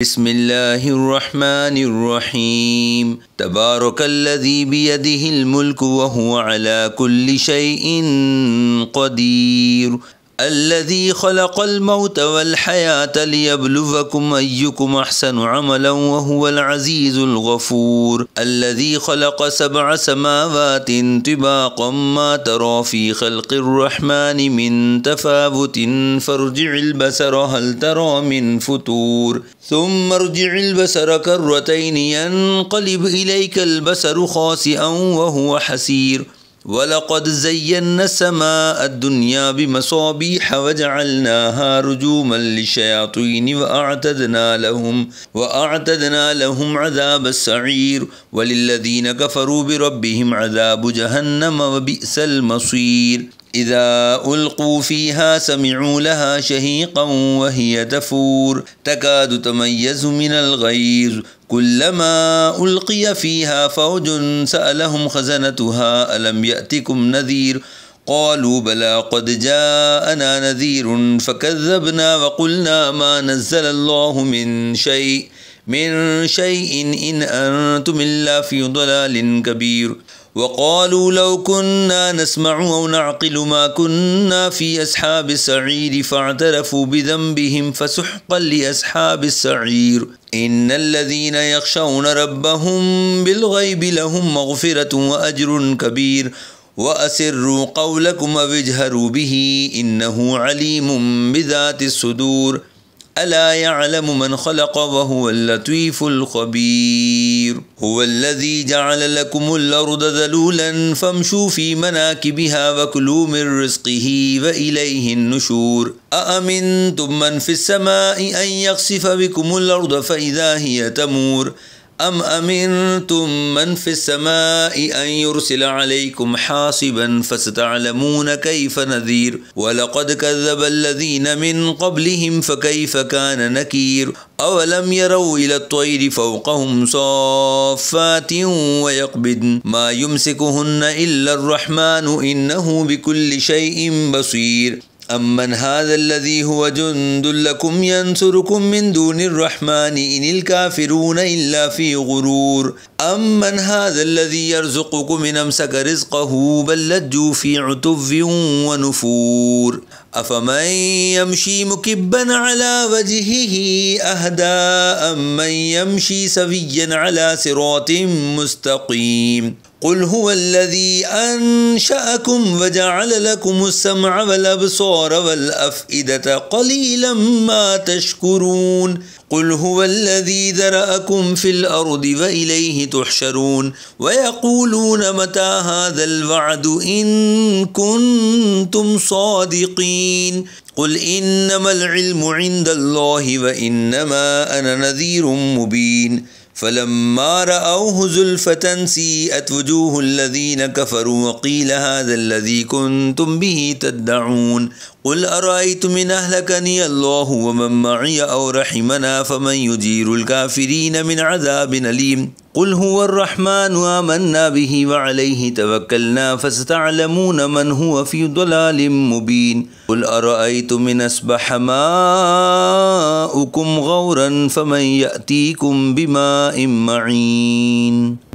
बिस्मिल्लाहिर्रहमानिर्रहीम तबारकल्लज़ी बियदिहिल मुल्कु व हुवा अला कुल्लि शैइन क़दीर अल्लज़ी खलक़ल मौत वल हयात लियब्लुवकुम अय्युकुम अहसनु अमलन व हुवल अज़ीज़ुल गफ़ूर अल्लज़ी खलक़ सबअ समावातिन तिबाक़न मा तरा फ़ी ख़ल्क़िर रहमानि मिन तफ़ावुतिन फ़र्जि'ल बसर हल तरा मिन फ़ुतूर सुम्मा अर्जि'ल बसर कर्रतैनि यन्क़लिब इलैकल बसरु ख़ासिअन व हुवा हसीर वलक़द ज़य्यन्ना समाअ दुनिया बिमसाबीह वजअलनाहा रुजूमन लिश्शयातीन वअअतदना लहुम अज़ाबस सईर वलिल्लज़ीन कफ़रू बिरब्बिहिम अज़ाबु जहन्नम वबिअसल मसीर इज़ा उल्क़ू फ़ीहा समिअू लहा शहीक़न वहिय तफ़ूर तकादु तमय्यज़ु मिनल ग़ैज़ कुल्लमा उल्क़िय फ़ीहा फ़ौजुन सअलहुम ख़ज़नतुहा अलम यअतिकुम नज़ीर क़ालू बला क़द जाअना नज़ीरुन फ़कज़्ज़बना वक़ुलना मा नज़्ज़लल्लाहु मिन शैइन इन अंतुम इल्ला फ़ी ضलालिन कबीर वक़ालू लौ कुन्ना नस्मअु औ नअक़िलु मा कुन्ना फ़ी अस्हाबिस सईर फ़अतरफ़ू बिज़ंबिहिम फ़सुहक़न लिअस्हाबिस सईर इन्नल्लज़ीन यख़शौन रब्बहुम बिलग़ैबि लहुम मग़फ़िरतुन व अज्रुन कबीर व अस्सिर्रू क़ौलकुम अव इजहरू बिही इन्नहु अलीमुम बिज़ातिस सुदूर अला यअलमु मन ख़लक़ व हुवल लतीफ़ुल ख़बीर हुवल्लज़ी जअल लकुमुल अर्द ज़लूलन फ़म्शू फ़ी मनाकिबिहा वकुलू मिन रिज़्क़िही व इलैहिन नुशूर अअमिनतुम मन फ़िस समाइ अन यख़सिफ़ बिकुमुल अर्द फ़इज़ा हिय तमूर अम अमिनतुम मन फ़िस समाइ अन युरसिल अलैकुम हासिबन फ़सतअलमून कैफ़ नज़ीर वलक़द कज़्ज़बल्लज़ीन मिन क़ब्लिहिम फ़कैफ़ कान नकीर अवलम यरौ इलत्तयरि फ़ौक़हुम साफ़्फ़ातिन व यक़बिदन मा युमसिकुहुन्न इल्लर्रहमानु इन्नहु बिकुल्लि शैइन बसीर अम्मन हाज़ल्लज़ी हुव जुन्दुल लकुम यंसुरुकुम मिन दूनिर रहमानि इनिल काफ़िरून इल्ला फ़ी गुरूर अम्मन हाज़ल्लज़ी यर्ज़ुक़ुकुम इन अमसक रिज़्क़हु बल लज्जू फ़ी उतुव्विन व नुफ़ूर अफ़मन यमशी मुकिब्बन अला वजहिही अहदा अम्मन यमशी सविय्यन अला सिरातिन मुस्तक़ीम क़ुल हुवल्लज़ी अंशअकुम वजअल लकुमुस समअ वल अब्सार वल अफ़इदत क़लीलन मा तशकुरून क़ुल हुवल्लज़ी ज़रअकुम फ़िल अर्दि व इलैहि तुहशरून व यक़ूलून मता हाज़ल वअदु इन कुन्तुम सादिक़ीन क़ुल इन्नमल इल्मु इंदल्लाहि व इन्नमा अना नज़ीरुम मुबीन फ़लम्मा रअौहु ज़ुल्फ़तन सीअत वुजूहुल्लज़ीन कफ़रू वक़ील हाज़ल्लज़ी कुन्तुम बिही तद्दऊन क़ुल अरअय्तुम इन अह्लकनी अल्लाहु व मन मअिय औ रहिमना फमन युजीरुल काफ़िरीन मिन अज़ाबिन अलीम क़ुल हुवर्रहमानु आमन्ना बिही व अलैहि तवक्कलना फसतअलमून मन हुव फ़ी ضलालिम मुबीन क़ुल अरअय्तुम इन अस्बह माउकुम गौरन फमन यअतीकुम बिमाइन मईन।